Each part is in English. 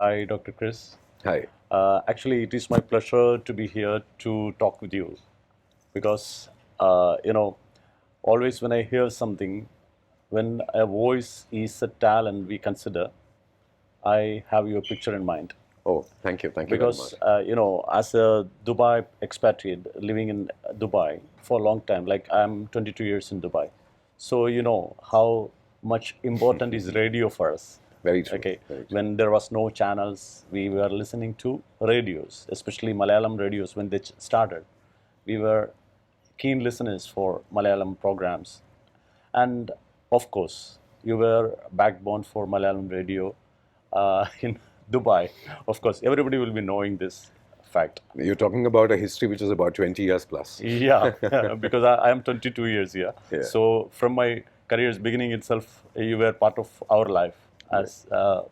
Hi, Dr. Kriss. Hi. Actually, it is my pleasure to be here to talk with you because, always when I hear something, when a voice is a talent we consider, I have your picture in mind. Oh, thank you. Thank you very Because, much. as a Dubai expatriate living in Dubai for a long time, like I'm 22 years in Dubai, so you know how much important is radio for us. Very true. Okay, Very true. when there was no channels, we were listening to radios, especially Malayalam radios when they started. We were keen listeners for Malayalam programs, and of course, you were backbone for Malayalam radio in Dubai. Of course, everybody will be knowing this fact. You're talking about a history which is about 20 years plus. Yeah, because I am 22 years here. Yeah. So from my career's beginning itself, you were part of our life Yeah. as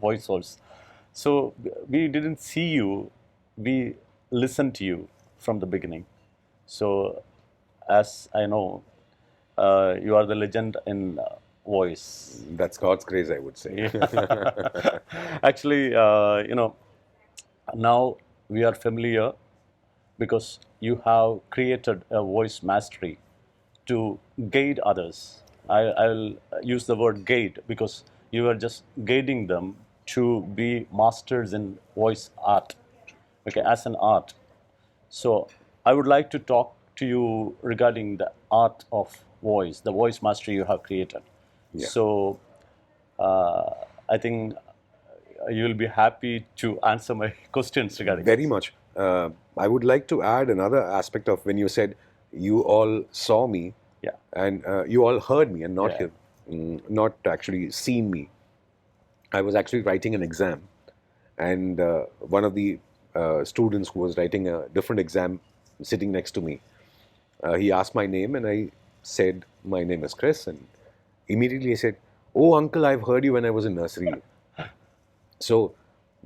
voice souls. So we didn't see you, we listened to you from the beginning. So as I know, you are the legend in voice. That's God's grace, I would say. Yeah. Actually, now we are familiar because you have created a voice mastery to guide others. I'll use the word guide because you are just guiding them to be masters in voice art, okay, as an art. So I would like to talk to you regarding the art of voice, the voice mastery you have created. Yeah. So I think you will be happy to answer my questions regarding Very this. much. I would like to add another aspect of when you said you all saw me Yeah. and you all heard me and not Yeah. not actually seen me. I was actually writing an exam, and one of the students who was writing a different exam sitting next to me, he asked my name, and I said, "My name is Chris." And immediately I said, "Oh, uncle, I've heard you when I was in nursery." So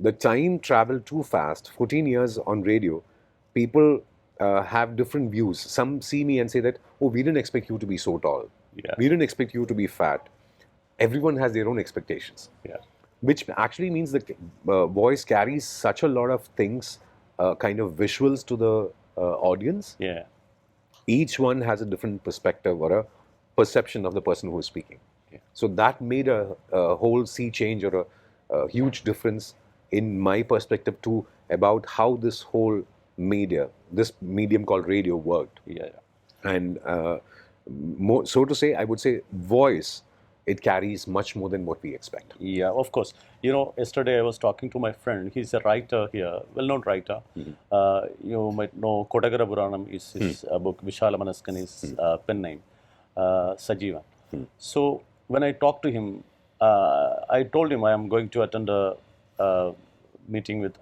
the time traveled too fast. 14 years on radio, people have different views. Some see me and say that, "Oh, we didn't expect you to be so tall. Yeah. We didn't expect you to be fat." Everyone has their own expectations, Yeah. which actually means the voice carries such a lot of things, kind of visuals to the audience. Yeah. Each one has a different perspective or a perception of the person who is speaking. Yeah. So that made a whole sea change or a huge difference in my perspective too about how this whole media, this medium called radio worked. Yeah. And more, so to say, I would say voice, it carries much more than what we expect. Yeah, of course. You know, yesterday I was talking to my friend. He's a writer here, well-known writer. You might know Kodagara Puranam is his book. Vishala Manaskan is pen name. Sajivan. So when I talked to him, I told him I am going to attend a meeting with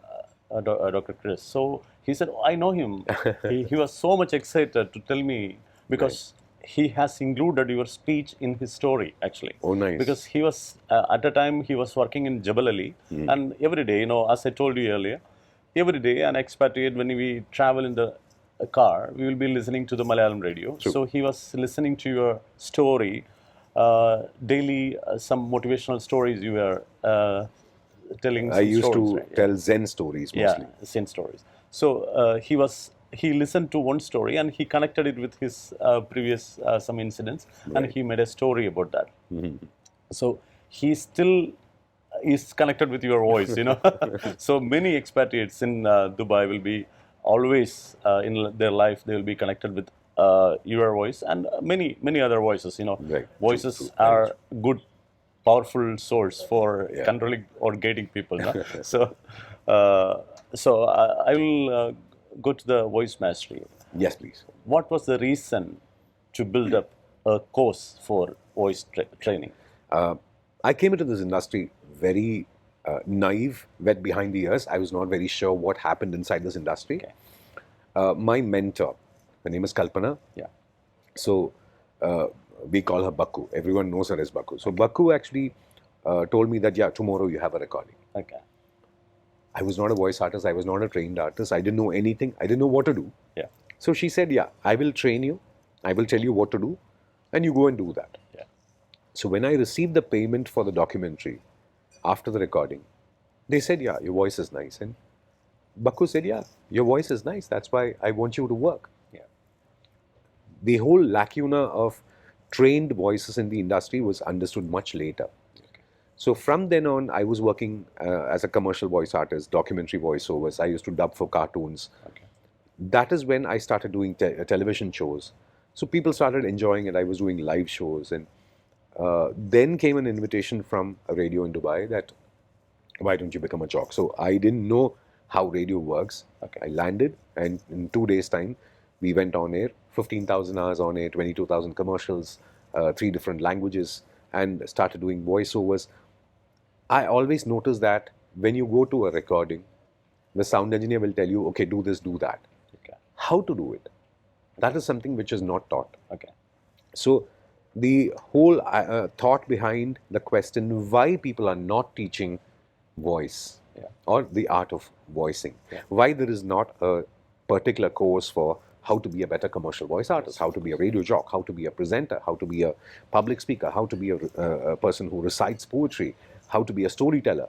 Dr. Chris. So he said, "Oh, I know him." He was so much excited to tell me because he has included your speech in his story actually. Oh, nice. Because he was at the time he was working in Jebel Ali, and every day, you know, as I told you earlier, every day an expatriate when we travel in the car, we will be listening to the Malayalam radio. True. So he was listening to your story daily, some motivational stories you were telling I some used stories, to right? Yeah. tell Zen stories mostly. Yeah, same stories. So he listened to one story and he connected it with his previous some incidents, and he made a story about that. So he still is connected with your voice, you know. So many expatriates in Dubai will be always in their life they will be connected with your voice and many other voices, you know. Right. Voices True, very are good powerful source for Yeah. controlling or guiding people. No? So I will go to the voice mastery. Yes, please. What was the reason to build up a course for voice training? I came into this industry very naive, wet behind the ears. I was not very sure what happened inside this industry. Okay. My mentor, her name is Kalpana. Yeah. So we call her Baku. Everyone knows her as Baku. So Baku actually told me that, yeah, tomorrow you have a recording. Okay. I was not a voice artist. I was not a trained artist. I didn't know anything. I didn't know what to do. Yeah. So she said, yeah, I will train you. I will tell you what to do. And you go and do that. Yeah. So when I received the payment for the documentary after the recording, They said, yeah, your voice is nice. And Baku said, yeah, your voice is nice. That's why I want you to work. Yeah. The whole lacuna of trained voices in the industry was understood much later. Okay. So from then on, I was working as a commercial voice artist, documentary voiceovers. I used to dub for cartoons. Okay. That is when I started doing television shows. So people started enjoying it. I was doing live shows. And then came an invitation from a radio in Dubai that, why don't you become a jock? So I didn't know how radio works. Okay. I landed, and in 2 days' time, we went on air, 15,000 hours on air, 22,000 commercials, 3 different languages, and started doing voiceovers. I always notice that when you go to a recording, the sound engineer will tell you, okay, do this, do that. Okay. How to do it? That is something which is not taught. Okay. So the whole thought behind the question why people are not teaching voice or the art of voicing, why there is not a particular course for how to be a better commercial voice artist, how to be a radio jock, how to be a presenter, how to be a public speaker, how to be a person who recites poetry, how to be a storyteller.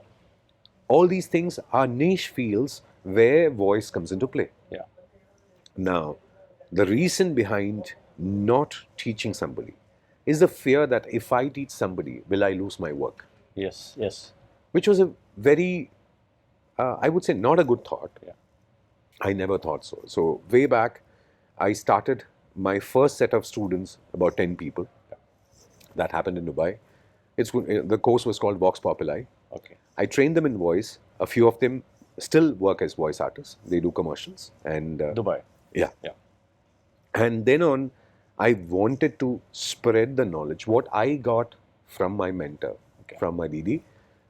All these things are niche fields where voice comes into play. Yeah. Now, the reason behind not teaching somebody is the fear that if I teach somebody, will I lose my work? Yes. Yes. Which was a very, I would say, not a good thought. Yeah. I never thought so. So, way back, I started my first set of students, about 10 people. Yeah. That happened in Dubai. The course was called Vox Populi. Okay. I trained them in voice. A few of them still work as voice artists. They do commercials. And Dubai. yeah. Yeah. And then on, I wanted to spread the knowledge. What I got from my mentor, from my Didi,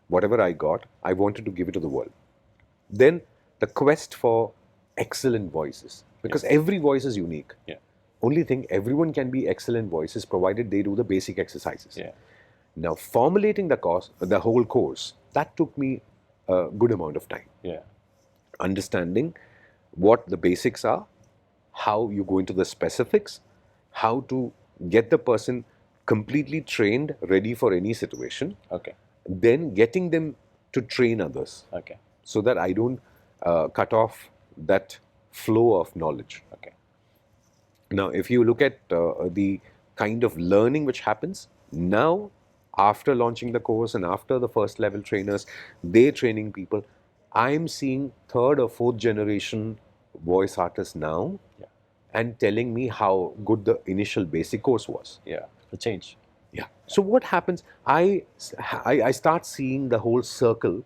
whatever I got, I wanted to give it to the world. Then the quest for excellent voices, because every voice is unique. Yeah. Only thing, everyone can be excellent voices provided they do the basic exercises. Yeah. Now, formulating the whole course, that took me a good amount of time. Yeah. Understanding what the basics are, how you go into the specifics, how to get the person completely trained, ready for any situation. Okay. Then getting them to train others. Okay. So that I don't cut off that flow of knowledge. Okay. Now, if you look at the kind of learning which happens now, after launching the course and after the first level trainers, they training people, I'm seeing 3rd or 4th generation voice artists now and telling me how good the initial basic course was. Yeah. The change. Yeah. So what happens? I start seeing the whole circle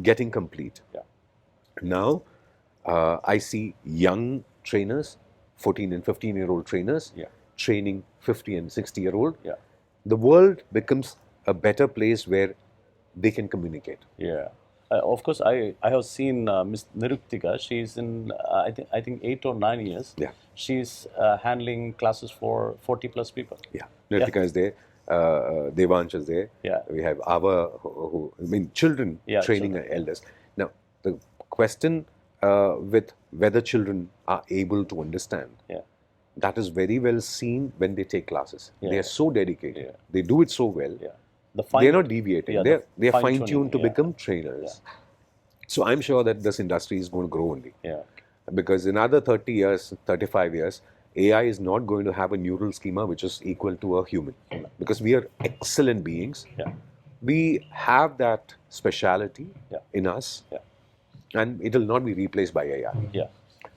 getting complete. Yeah. Now, I see young trainers, 14 and 15-year-old trainers, training 50 and 60-year-old. Yeah. The world becomes a better place where they can communicate. Yeah. Of course, I have seen Miss Niruktika. She's in I think 8 or 9 years. Yeah. She's handling classes for 40 plus people. Yeah. Niruktika is there. Devansh is there. Yeah. We have Ava, children training elders. Now, the question with whether children are able to understand, that is very well seen when they take classes. They are so dedicated. They do it so well. They're not deviating. They're fine-tuned to become trainers. So I'm sure that this industry is going to grow only. Yeah. Because in another 30 years, 35 years, AI is not going to have a neural schema which is equal to a human. Because we are excellent beings. Yeah. We have that speciality in us. Yeah. And it will not be replaced by AI. Yeah.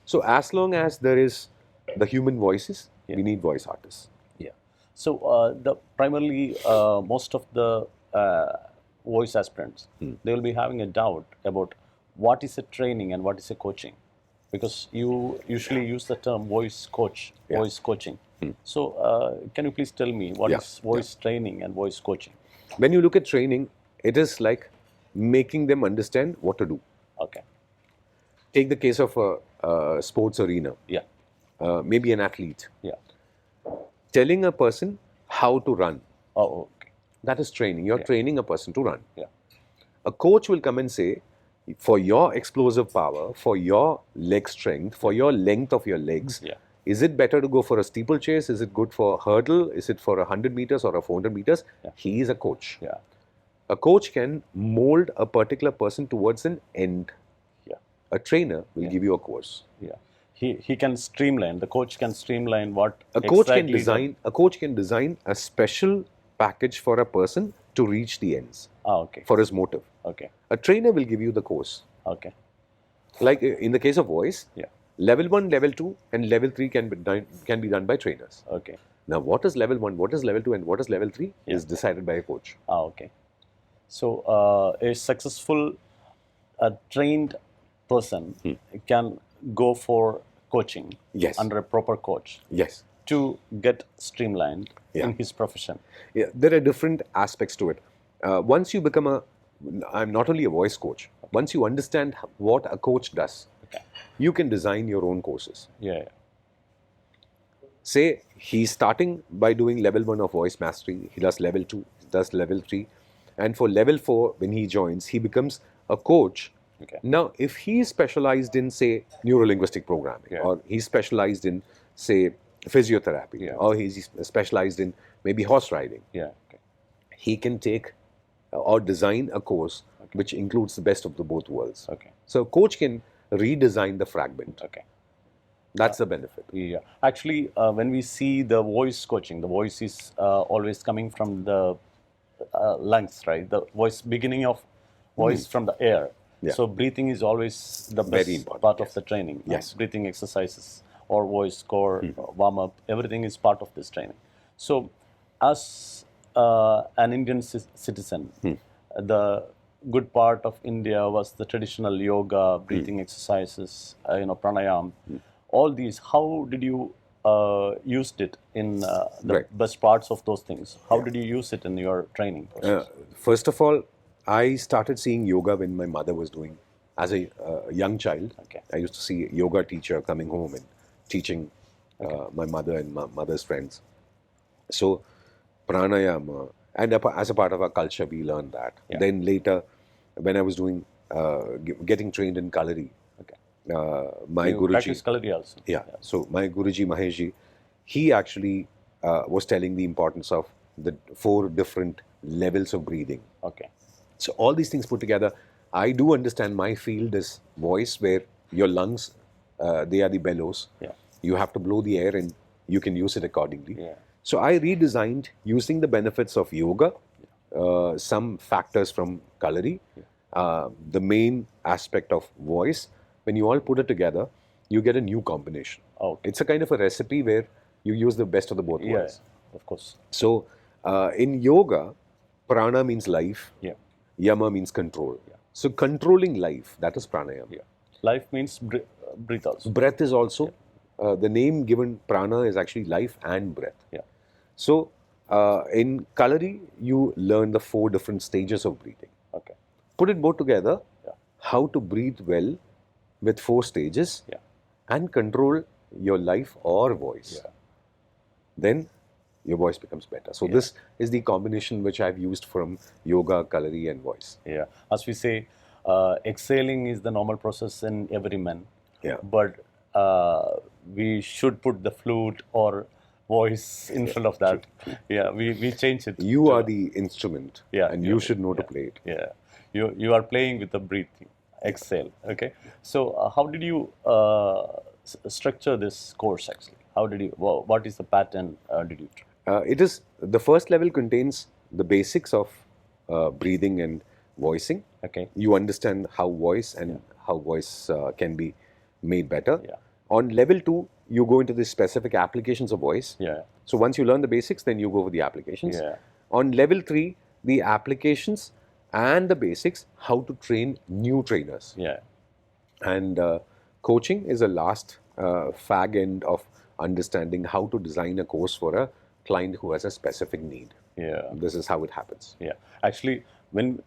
So as long as there is the human voices, we need voice artists. Yeah. So the primarily most of the voice aspirants, they will be having a doubt about what is a training and what is a coaching, because you usually use the term voice coach, voice coaching. So can you please tell me what is voice training and voice coaching? When you look at training, it is like making them understand what to do. Okay. Take the case of a sports arena. Yeah. Maybe an athlete. Yeah. Telling a person how to run. Oh, okay. That is training. You're training a person to run. Yeah. A coach will come and say, for your explosive power, for your leg strength, for your length of your legs, is it better to go for a steeplechase? Is it good for a hurdle? Is it for 100 meters or a 400 meters? He is a coach. Yeah. A coach can mold a particular person towards an end. Yeah. A trainer will give you a course. Yeah. He can streamline. The coach can streamline what A coach can exactly design. A coach can design a special package for a person to reach the ends. Okay. For his motive. Okay. A trainer will give you the course. Okay. Like in the case of voice, Yeah. level 1, level 2, and level 3 can be done by trainers. Okay. Now, what is level 1, what is level 2, and what is level 3 is decided by a coach. Okay. So a successful, trained person can go for coaching Yes. under a proper coach Yes. to get streamlined Yeah. in his profession. Yeah, there are different aspects to it. Once you become I'm not only a voice coach. Once you understand what a coach does, you can design your own courses. Yeah. Say he's starting by doing level 1 of voice mastery. He does level 2, he does level 3. And for level 4, when he joins, he becomes a coach. Okay. Now, if he's specialized in, say, neuro-linguistic programming, or he's specialized in, say, physiotherapy, or he's specialized in maybe horse riding, Yeah. Okay. he can take or design a course which includes the best of the both worlds. Okay. So, a coach can redesign the fragment. Okay. That's the benefit. Yeah. Actually, when we see the voice coaching, the voice is always coming from the lungs, right? The voice, beginning of voice from the air. Yeah. So breathing is always the Very best important, part of the training. Yes. Breathing exercises or voice core, warm up, everything is part of this training. So, as an Indian citizen, the good part of India was the traditional yoga, breathing exercises, pranayam. All these, how did you used it in the best parts of those things? How did you use it in your training process? First of all, I started seeing yoga when my mother was doing. As a young child, I used to see a yoga teacher coming home and teaching my mother and my mother's friends. So, pranayama, and as a part of our culture, we learned that. Then later, when I was doing, getting trained in Kalari, my Guruji. Practice Kalari also. Yeah. So my Guruji Maheshji, he actually was telling the importance of the 4 different levels of breathing. Okay. So all these things put together, I do understand my field is voice, where your lungs, they are the bellows. Yeah. You have to blow the air and you can use it accordingly. Yeah. So I redesigned using the benefits of yoga, some factors from Kalari, the main aspect of voice. When you all put it together, you get a new combination. Okay. It's a kind of a recipe where you use the best of the both worlds. Yeah, of course. So in yoga, prana means life, Yeah. yama means control. So controlling life, that is pranayama. Yeah. Life means breathe also. Breath is also, the name given prana is actually life and breath. Yeah. So in Kalari, you learn the 4 different stages of breathing. Okay. Put it both together, how to breathe well with 4 stages and control your life or voice. Then your voice becomes better. So this is the combination which I've used from yoga, Kalari and voice. Yeah. As we say, exhaling is the normal process in every man. Yeah. But we should put the flute or voice in front of that. Yeah, we change it. You are the instrument, and you should know to play it. Yeah, you are playing with the breathing, exhale. Okay, so how did you structure this course actually? How did you? What is the pattern did you try? It is the first level contains the basics of breathing and voicing. Okay. You understand how voice and how voice can be made better. Yeah. On level 2, you go into the specific applications of voice. Yeah. So once you learn the basics, then you go for the applications. Yeah. On level 3, the applications and the basics, how to train new trainers. Yeah. And coaching is a last fag end of understanding how to design a course for a client who has a specific need. Yeah. This is how it happens. Yeah. Actually, when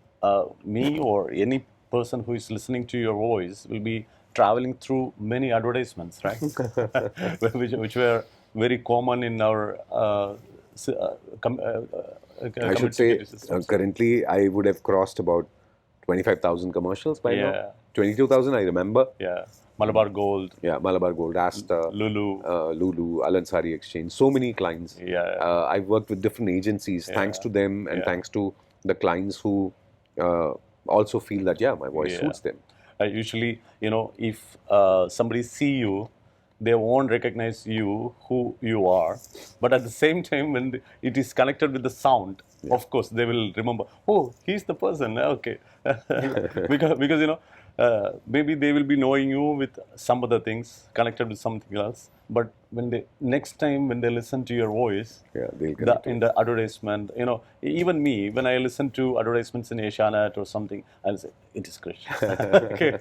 me or any person who is listening to your voice will be traveling through many advertisements, right? which were very common in our I should say currently I would have crossed about 25,000 commercials by now. 22,000 I remember. Yeah. Malabar Gold. Yeah, Malabar Gold, Asta, Lulu, Alansari Exchange, so many clients. Yeah. I've worked with different agencies. Thanks to them and thanks to the clients who also feel that, yeah, my voice Yeah. suits them. Usually, if somebody see you, they won't recognize you who you are. But at the same time, when it is connected with the sound, of course, they will remember. Oh, he's the person. Okay, because maybe they will be knowing you with some other things connected with something else. But when they next time when they listen to your voice, Yeah, they'll connect to in it. the advertisement, even me, when I listen to advertisements in Asianet or something, I'll say it is Krish. Okay,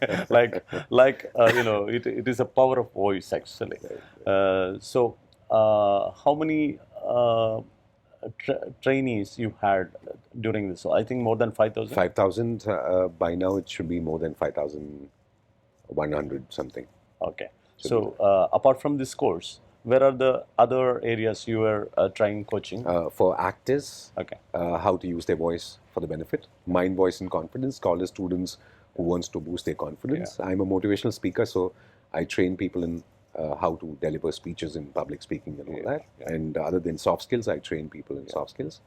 it is a power of voice actually. How many trainees you had during this? So I think more than 5,000. 5,000, by now it should be more than 5,100 something. Okay. So apart from this course, where are the other areas you were trying coaching? For actors, Okay. how to use their voice for the benefit. Mind, voice, and confidence. College students who wants to boost their confidence. I'm a motivational speaker, so I train people in how to deliver speeches in public speaking and all that. And other than soft skills, I train people in soft skills.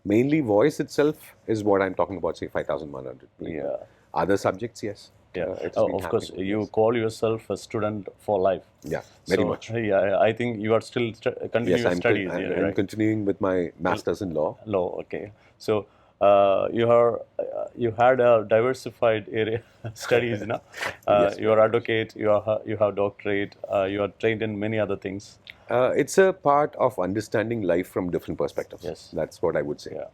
Mainly voice itself is what I'm talking about, say 5,100 people. Yeah. Other subjects, yes. Yeah, It has been of course, happening, you yes. call yourself a student for life. Yeah, very So, much. Yeah, I think you are still continuing Yes, studies. I'm continuing with my master's in law. Law, okay. So, you had a diversified area studies, you know. Yes, You are advocate, you have doctorate, you are trained in many other things. It's a part of understanding life from different perspectives. Yes. That's what I would say. Yeah.